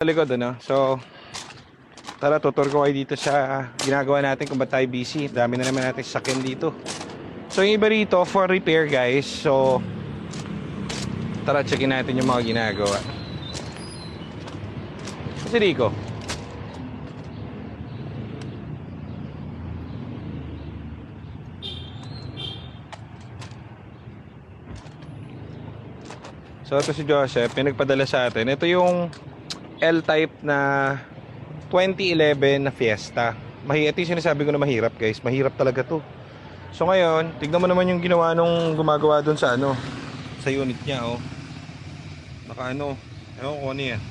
Sa likod, ano? So, tara, tutur ko kayo dito sa ginagawa natin kung ba't tayo busy. Dami na naman natin sasakyan dito. So, yung iba rito, for repair, guys. So, tara, checkin natin yung mga ginagawa. Si Rico. So, ito si Joseph, pinagpadala sa atin. Ito yung L-type na 2011 na Fiesta. Ito yung sinasabi ko na mahirap, guys. Mahirap talaga to. So ngayon, tignan mo naman yung ginawa nung gumagawa dun sa ano, sa unit niya, oh. Naka ano, ewan ko ano yan.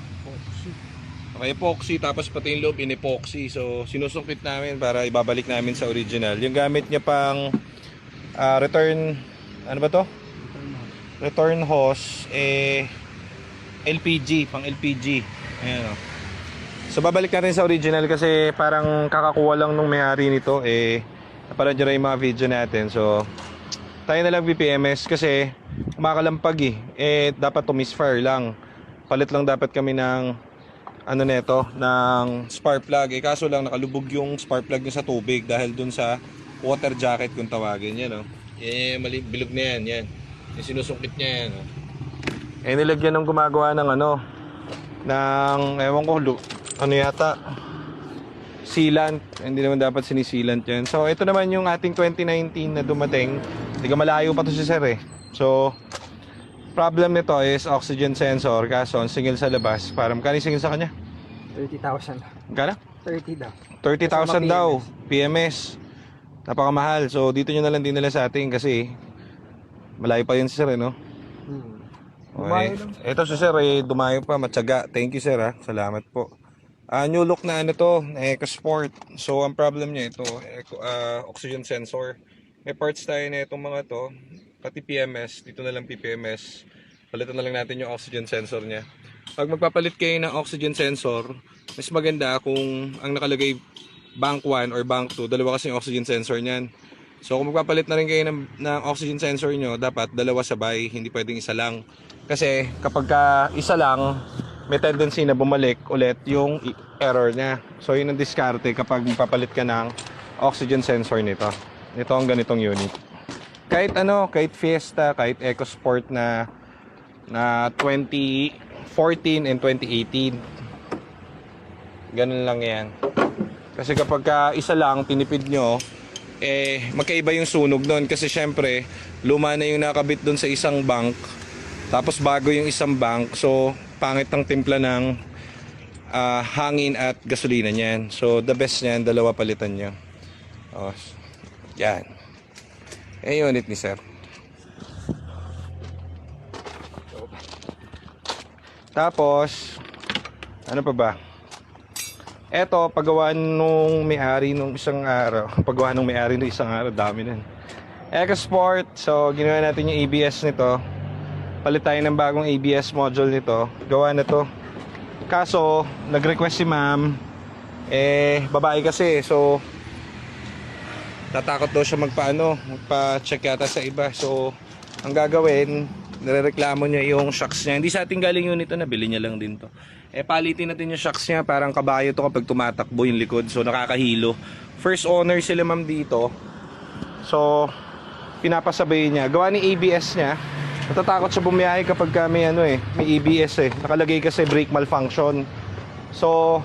Naka epoxy, tapos pati yung loob in epoxy. So sinusungkit namin para ibabalik namin sa original. Yung gamit niya pang return, ano ba to? Return hose, LPG, pang LPG. Ayan, oh. So babalik natin sa original kasi parang kakakuha lang nung may-ari nito, para dyan yung mga video natin. So tayo na lang BPMS kasi kumakalampag dapat to misfire lang. Palit lang dapat kami ng ano neto, ng spark plug. Kaso lang nakalubog yung spark plug niya sa tubig dahil dun sa water jacket kung tawagin yan, no. Mali, bilog na yan, yan. Yung sinusungkit niya yan, no. Nilagyan ng gumagawa ng ano, ng ewan ko, ano yata, sealant. Hindi naman dapat sinisilant yan. So ito naman yung ating 2019 na dumating. Hindi ka malayo pa to si sir, So problem nito is oxygen sensor. Kaso ang singil sa labas. Para magkano yung singil sa kanya? 30,000. Magkano? 30 daw. 30,000 daw PMS. Napakamahal. So dito nyo na lang din nila sa atin kasi malayo pa yun si sir, no? Okay. Ito si sir, dumayo pa, matyaga. Thank you sir, salamat po. New look na ano to, EcoSport. So ang problem niya ito, oxygen sensor. May parts tayo na itong mga to, pati PMS, dito na lang PPMS. Palitan na lang natin yung oxygen sensor niya. Pag magpapalit kayo ng oxygen sensor, mas maganda kung ang nakalagay bank 1 or bank 2, dalawa kasi yung oxygen sensor niyan. So kung magpapalit na rin kayo ng oxygen sensor nyo, dapat dalawa sabay, hindi pwedeng isa lang. Kasi kapag isa lang, may tendency na bumalik ulit yung error niya. So yun ang diskarte kapag magpapalit ka ng oxygen sensor nito. Ito ang ganitong unit. Kahit ano, kahit Fiesta, kahit EcoSport na 2014 and 2018. Ganun lang yan. Kasi kapag isa lang, tinipid nyo, magkaiba yung sunog doon. Kasi syempre, luma na yung nakabit doon sa isang bank. Tapos bago yung isang bank. So, pangit ang timpla ng hangin at gasolina niyan. So the best niyan, dalawa palitan niyo. Oh, yan. Unit ni sir. Tapos ano pa ba? Eto, paggawa nung may-ari nung isang araw. Paggawa nung may-ari nung isang araw, dami nun. EcoSport. So ginawa natin yung ABS nito. Palit tayo ng bagong ABS module nito. Gawa na to. Kaso, nag-request si ma'am. Babae kasi. So, tatakot daw siya magpa-check yata sa iba. So, ang gagawin, nirereklamo niya yung shocks niya. Hindi sa ating galing yun ito, nabili niya lang din to. Palitin natin yung shocks niya. Parang kabayo to kapag tumatakbo yung likod. So, nakakahilo. First owner sila ma'am dito. So, pinapasabay niya. Gawa ni ABS niya. Natatakot siya bumiyahe kapag may may ABS Nakalagay kasi brake malfunction. So,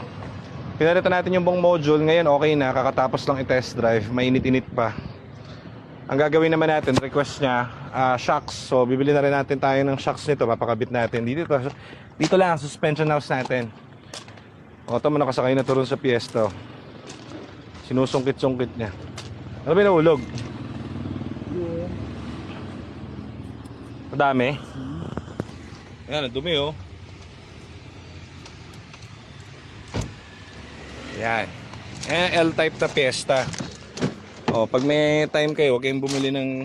pinalitan natin yung buong module. Ngayon okay na, kakatapos lang i-test drive. Mainit-init pa. Ang gagawin naman natin, request niya, shocks. So, bibili na rin natin tayo ng shocks nito. Papakabit natin. Dito lang, suspension house natin. O, ito mo nakasakay na to rin sa Fiesta. Sinusungkit-sungkit niya. Ano ba yung nahulog? Madami. Ayan, dumi Ayan. L-type na Fiesta. Pag may time kayo, huwag kayong bumili ng...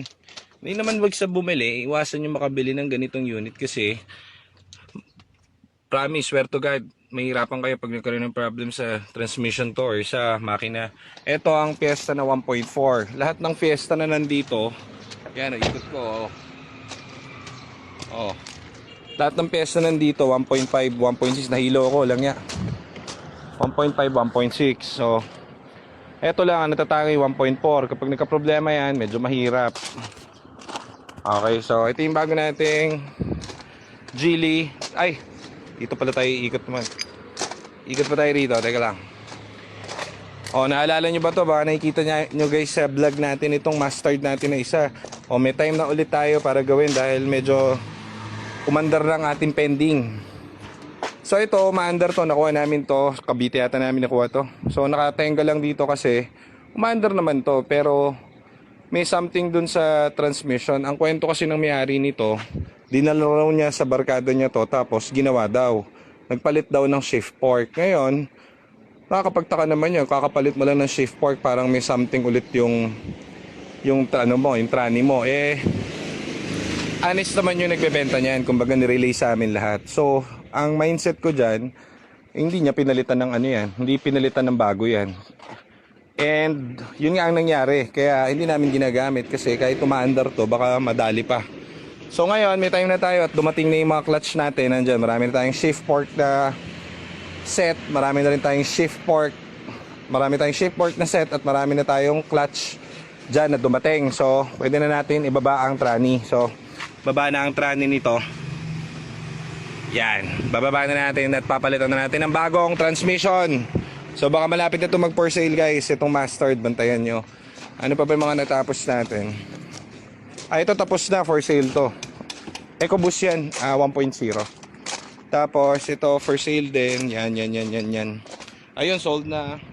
Hindi naman wag sa bumili, iwasan nyo makabili ng ganitong unit kasi promise, swear to God, mahirapan kayo pag nagkaroon ng problem sa transmission to or sa makina. Ito ang Fiesta na 1.4. Lahat ng Fiesta na nandito, yan, ikot ko, Lahat ng pyesa nandito, 1.5, 1.6. Nahilo ko lang ya. 1.5, 1.6. So, eto lang, natatangay 1.4. Kapag nagka-problema yan, medyo mahirap. Okay, so ito yung bago nating Geely. Ay, dito pala tayo iikot naman. Ikot pa tayo rito, teka lang. O, naalala nyo ba to? Baka nakikita nyo guys sa vlog natin itong mustard natin na isa. O, may time na ulit tayo para gawin dahil medyo umandar lang ating pending. So ito, maandar to, nakuha namin to. Cavite yata namin nakuha to. So nakatenga lang dito kasi umaandar naman to, pero may something dun sa transmission. Ang kwento kasi ng may-ari nito, dinala raw niya sa barkada niya to, tapos ginawa daw. Nagpalit daw ng shift fork. Ngayon, nakakapagtaka naman yun, kakapalit mo lang ng shift fork, parang may something ulit yung ano mo, yung trani mo. Honest naman yung nagbebenta niyan, kumbaga nirelay sa amin lahat. So, ang mindset ko dyan, hindi niya pinalitan ng ano yan, hindi pinalitan ng bago yan. And yun nga ang nangyari, kaya hindi namin ginagamit kasi kahit umaandar to, baka madali pa. So ngayon, may time na tayo at dumating na yung mga clutch natin. Nandyan, marami na tayong shift fork na set, marami na rin tayong shift fork, marami tayong shift fork na set at marami na tayong clutch dyan na dumating. So pwede na natin ibaba ang trani. So baba na ang trani nito. Yan, bababa na natin at papalitan na natin ng bagong transmission. So baka malapit na ito mag for sale guys. Itong mustard, bantayan nyo. Ano pa ba yung mga natapos natin? Ito tapos na, for sale to. EcoBoost yan, 1.0. Tapos ito for sale din. Yan. Ayun, sold na.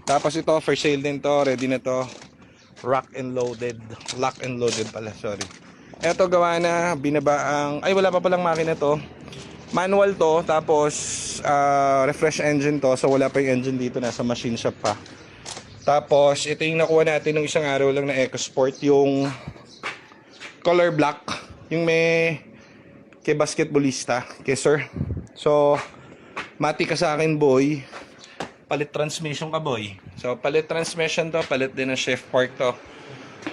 Tapos ito for sale din to, ready na to. Lock and loaded pala, sorry. Ito gawa na, binaba ang, ay wala pa palang makina to. Manual to, tapos refresh engine to, so wala pa yung engine dito, nasa machine shop pa. Tapos ito yung nakuha natin ng isang araw lang na EcoSport, yung color black, yung may kay basketballista, kay sir. So mati ka sa akin boy, palit transmission ka boy. So palit transmission to, palit din ng shift fork to.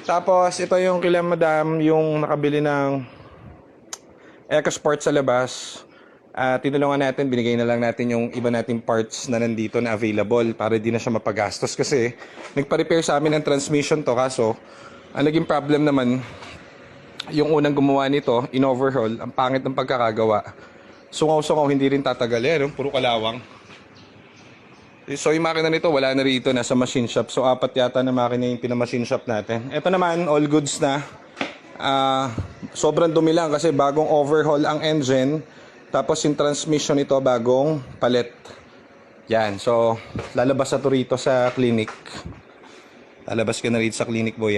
Tapos ito yung kila madam, yung nakabili ng EcoSport sa labas. Tinulungan natin, binigay na lang natin yung iba nating parts na nandito na available para di na siya mapagastos kasi nagpa-repair sa amin ng transmission to, kaso ang naging problem naman yung unang gumawa nito, in-overhaul, ang pangit ng pagkakagawa. Sungaw-sungaw, hindi rin tatagal yan, puro kalawang. So yung makina nito wala na rito, nasa machine shop. So 4 yata na makina yung pinamachine shop natin. Ito naman, all goods na. Sobrang dumi lang kasi bagong overhaul ang engine. Tapos yung transmission nito bagong palit. Yan, so lalabas na to rito sa clinic. Lalabas ka na rito sa clinic boy.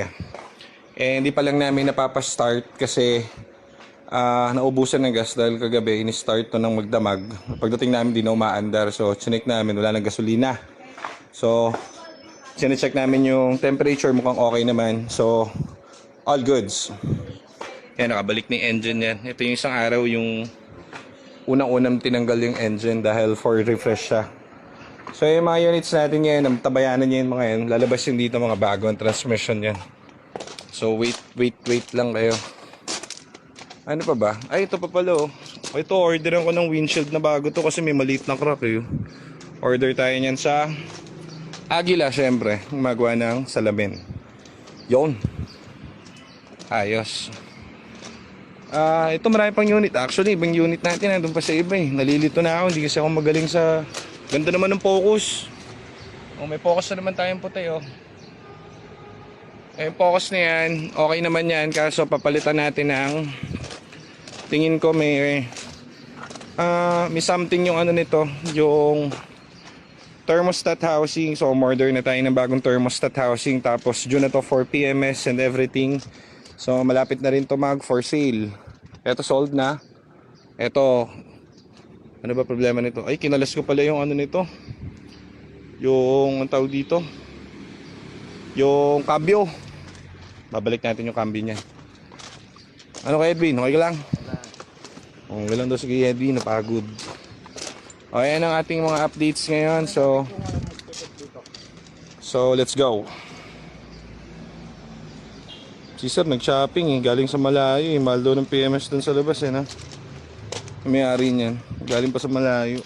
Hindi pa lang namin napapastart kasi naubusan ng gas dahil kagabi ini-start to ng magdamag. Pagdating namin di na umaandar, so chinek namin wala nang gasolina. So chinecheck namin yung temperature, mukhang okay naman. So all goods. Yan, nakabalik na yung engine yan. Ito yung isang araw yung unang-unang tinanggal yung engine dahil for refresh siya. So yung mga units natin ngayon, ang tabayanan niya yung mga yan, lalabas yung dito mga bago ang transmission yan. So wait lang kayo. Ano pa ba? Ay, ito pa pala oh. Ito, orderan ko ng windshield na bago to kasi may maliit na crack eh. Order tayo niyan sa Agila, syempre. Gumagawa ng salamin. Yun. Ayos. Ito marami pang unit. Actually, ibang unit natin nandun pa sa iba eh. Nalilito na ako, hindi kasi ako magaling sa... Ganda naman ng focus. May focus na naman tayong puti oh. Yung focus na yan, okay naman yan. Kaso papalitan natin ng... Tingin ko may something yung ano nito, yung thermostat housing. So order na tayo ng bagong thermostat housing. Tapos due na to for PMS and everything. So malapit na rin to mag for sale. Ito sold na. Ito, ano ba problema nito? Ay, kinalas ko pala yung ano nito, yung ang tawag dito, yung cambio. Babalik natin yung cambio niya. Ano kay Edwin? Okay ka lang? Okay lang daw, sige Edwin, napagod. Okay, yan ang ating mga updates ngayon. So let's go. Si sir nag-shopping eh, galing sa malayo eh. Mahal daw ng PMS dun sa labas eh, na. May-ari niyan, galing pa sa malayo.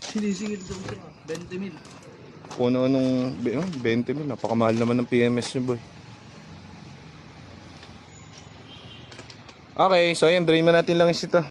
Sinisingil daw siya. 20 mil. Kung ano-anong 20 mil, napakamahal naman ng PMS niyo boy. Okay, so ayan, drain mo natin lang ito.